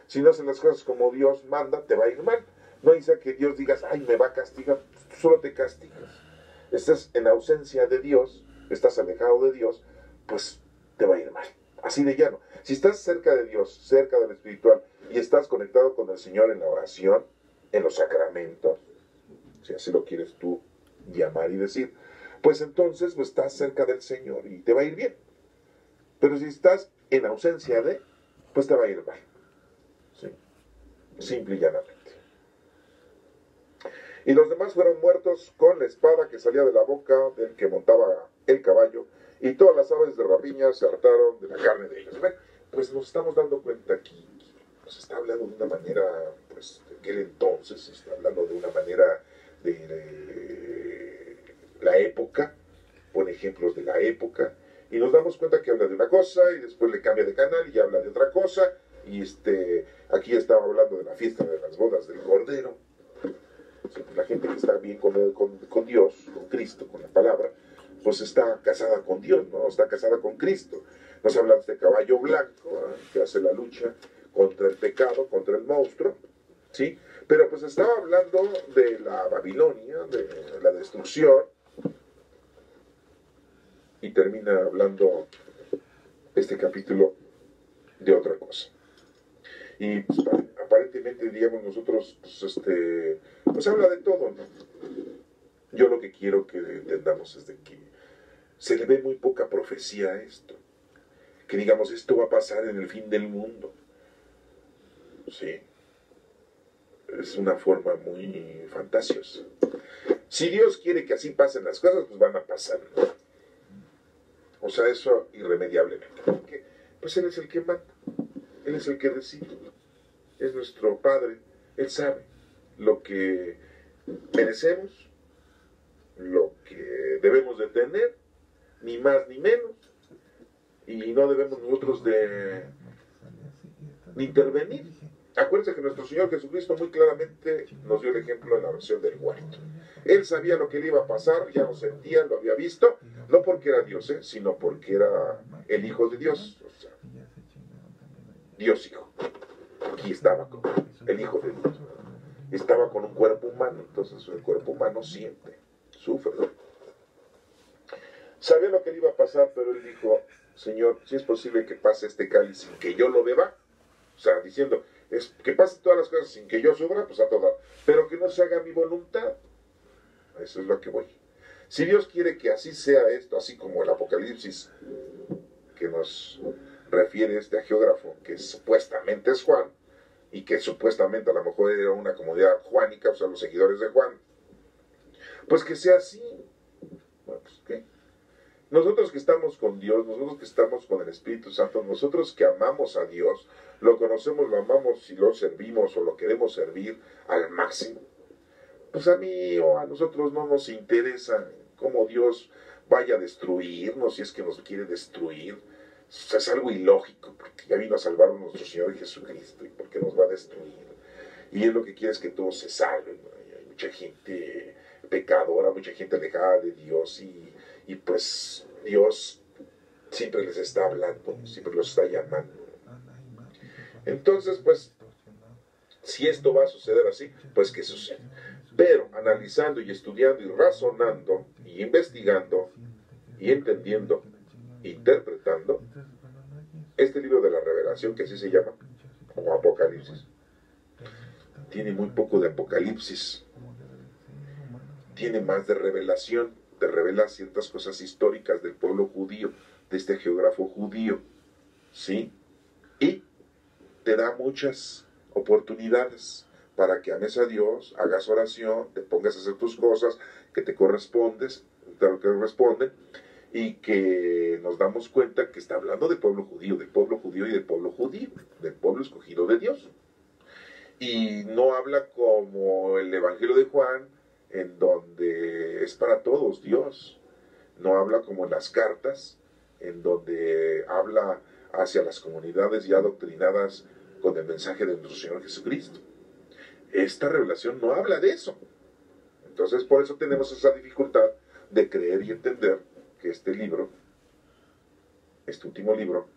Si no haces las cosas como Dios manda, te va a ir mal. No dice que Dios digas, ay, me va a castigar, tú solo te castigas. Estás en ausencia de Dios, estás alejado de Dios, pues te va a ir mal. Así de llano. Si estás cerca de Dios, cerca del espiritual, y estás conectado con el Señor en la oración, en los sacramentos, si así lo quieres tú llamar y decir, pues entonces pues, estás cerca del Señor y te va a ir bien. Pero si estás en ausencia de, pues te va a ir mal. Sí. Simple y llanamente. Y los demás fueron muertos con la espada que salía de la boca del que montaba el caballo, y todas las aves de rapiña se hartaron de la carne de ellos. Bueno, pues nos estamos dando cuenta aquí que nos está hablando de una manera, pues, de aquel entonces, se está hablando de una manera de la época, pone ejemplos de la época, y nos damos cuenta que habla de una cosa, y después le cambia de canal y habla de otra cosa, y aquí estaba hablando de la fiesta de las bodas del Cordero. La gente que está bien con Dios, con Cristo, con la palabra, pues está casada con Dios, ¿no? Está casada con Cristo. Nos habla de este caballo blanco, ¿eh?, que hace la lucha contra el pecado, contra el monstruo, ¿sí? Pero pues estaba hablando de la Babilonia, de la destrucción, y termina hablando este capítulo de otra cosa. Y pues, aparentemente diríamos nosotros, pues habla de todo, ¿no? Yo lo que quiero que entendamos es de que se le ve muy poca profecía a esto. Que digamos, esto va a pasar en el fin del mundo. Sí. Es una forma muy fantasiosa. Si Dios quiere que así pasen las cosas, pues van a pasar, ¿no? O sea, eso irremediablemente. Porque, pues Él es el que manda. Él es el que decide. Es nuestro Padre. Él sabe lo que merecemos, lo que debemos de tener, ni más ni menos. Y no debemos nosotros de intervenir. Acuérdense que nuestro Señor Jesucristo muy claramente nos dio el ejemplo en la oración del huerto. Él sabía lo que le iba a pasar, ya lo sentía, lo había visto, no porque era Dios, sino porque era el Hijo de Dios, o sea, Dios Hijo. Aquí estaba con el Hijo de Dios. Estaba con un cuerpo humano, entonces el cuerpo humano siente. sufre. Sabía lo que le iba a pasar, pero él dijo, Señor, si es posible que pase este cáliz sin que yo lo beba, o sea, diciendo, es que pasen todas las cosas sin que yo sufra, pues a todas, pero que no se haga mi voluntad. Eso es lo que voy. Si Dios quiere que así sea esto, así como el Apocalipsis que nos refiere este geógrafo, que supuestamente es Juan, y que supuestamente a lo mejor era una comunidad juánica, o sea, los seguidores de Juan, pues que sea así. Bueno, pues, ¿qué? Nosotros que estamos con Dios, nosotros que estamos con el Espíritu Santo, nosotros que amamos a Dios, lo conocemos, lo amamos y lo servimos o lo queremos servir al máximo, pues a mí o a nosotros no nos interesa cómo Dios vaya a destruirnos, si es que nos quiere destruir. O sea, es algo ilógico, porque ya vino a salvarnos nuestro Señor Jesucristo, y por qué nos va a destruir. Y Él lo que quiere es que todos se salven, ¿no? Hay mucha gente pecadora, mucha gente alejada de Dios, y pues Dios siempre les está hablando, siempre los está llamando. Entonces, pues, si esto va a suceder así, pues que suceda. Pero analizando y estudiando y razonando y investigando y entendiendo, interpretando, este libro de la revelación, que así se llama, como Apocalipsis, tiene muy poco de Apocalipsis, tiene más de revelación, te revela ciertas cosas históricas del pueblo judío, de este geógrafo judío, ¿sí? Y te da muchas oportunidades para que ames a Dios, hagas oración, te pongas a hacer tus cosas que te corresponden, y que nos damos cuenta que está hablando del pueblo judío y del pueblo escogido de Dios. Y no habla como el Evangelio de Juan, en donde es para todos Dios. No habla como en las cartas, en donde habla hacia las comunidades ya adoctrinadas con el mensaje de nuestro Señor Jesucristo. Esta revelación no habla de eso. Entonces, por eso tenemos esa dificultad de creer y entender que este libro, este último libro,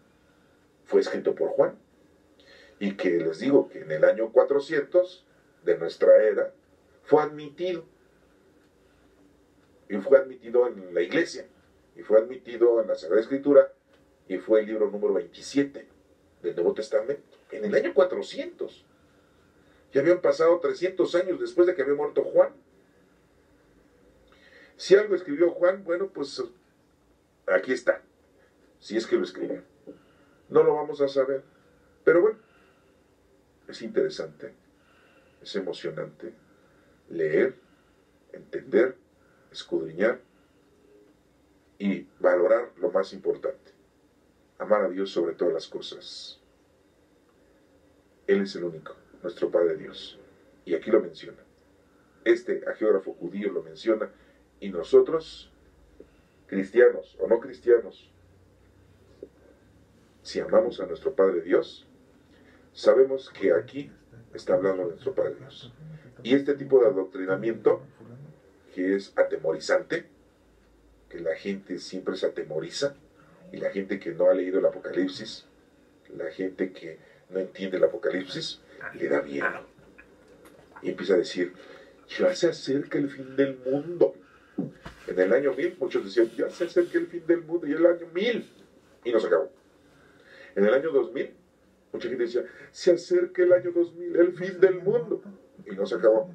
fue escrito por Juan. Y que les digo que en el año 400 de nuestra era fue admitido. Y fue admitido en la iglesia. Y fue admitido en la Sagrada Escritura. Y fue el libro número 27 del Nuevo Testamento. En el año 400. Ya habían pasado 300 años después de que había muerto Juan. Si algo escribió Juan, bueno, pues aquí está. Si es que lo escribió. No lo vamos a saber. Pero bueno, es interesante, es emocionante leer, entender, escudriñar y valorar lo más importante. Amar a Dios sobre todas las cosas. Él es el único, nuestro Padre Dios. Y aquí lo menciona. Este geógrafo judío lo menciona. Y nosotros, cristianos o no cristianos, si amamos a nuestro Padre Dios, sabemos que aquí está hablando de nuestro Padre Dios. Y este tipo de adoctrinamiento, que es atemorizante, que la gente siempre se atemoriza, y la gente que no ha leído el Apocalipsis, la gente que no entiende el Apocalipsis, le da miedo. Y empieza a decir, ya se acerca el fin del mundo. En el año 1000 muchos decían, ya se acerca el fin del mundo, y el año 1000, y no se acabó. En el año 2000, mucha gente decía, se acerca el año 2000, el fin del mundo, y no se acabó.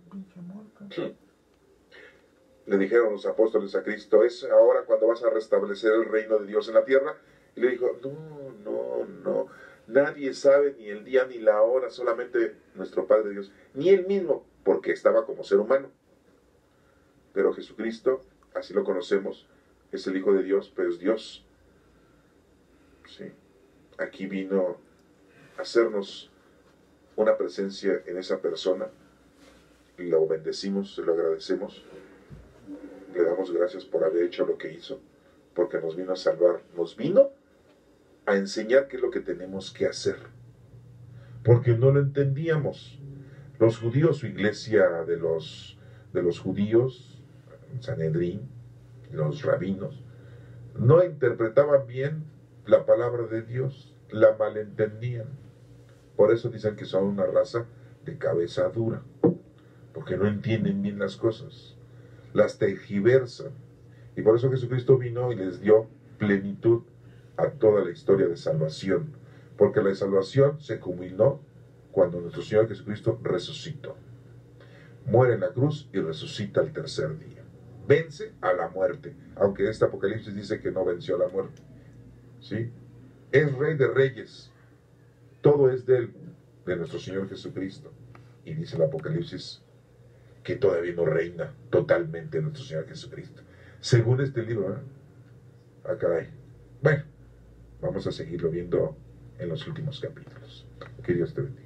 Le dijeron los apóstoles a Cristo, es ahora cuando vas a restablecer el reino de Dios en la tierra. Y le dijo, no, nadie sabe ni el día ni la hora, solamente nuestro Padre Dios, ni él mismo, porque estaba como ser humano. Pero Jesucristo, así lo conocemos, es el Hijo de Dios, pero es Dios. Sí. Aquí vino a hacernos una presencia en esa persona. Lo bendecimos, se lo agradecemos. Le damos gracias por haber hecho lo que hizo, porque nos vino a salvar, nos vino a enseñar qué es lo que tenemos que hacer. Porque no lo entendíamos. Los judíos, su iglesia de los judíos, Sanedrín, los rabinos, no interpretaban bien la palabra de Dios, la malentendían. Por eso dicen que son una raza de cabeza dura, porque no entienden bien las cosas. las tergiversan. Y por eso Jesucristo vino y les dio plenitud a toda la historia de salvación. Porque la salvación se culminó cuando nuestro Señor Jesucristo resucitó. Muere en la cruz y resucita el tercer día. Vence a la muerte, aunque este Apocalipsis dice que no venció a la muerte. ¿Sí? Es Rey de Reyes. Todo es de él, de nuestro Señor Jesucristo. Y dice el Apocalipsis que todavía no reina totalmente nuestro Señor Jesucristo. Según este libro, ¿eh? Ah, caray. Bueno, vamos a seguirlo viendo en los últimos capítulos. Que Dios te bendiga.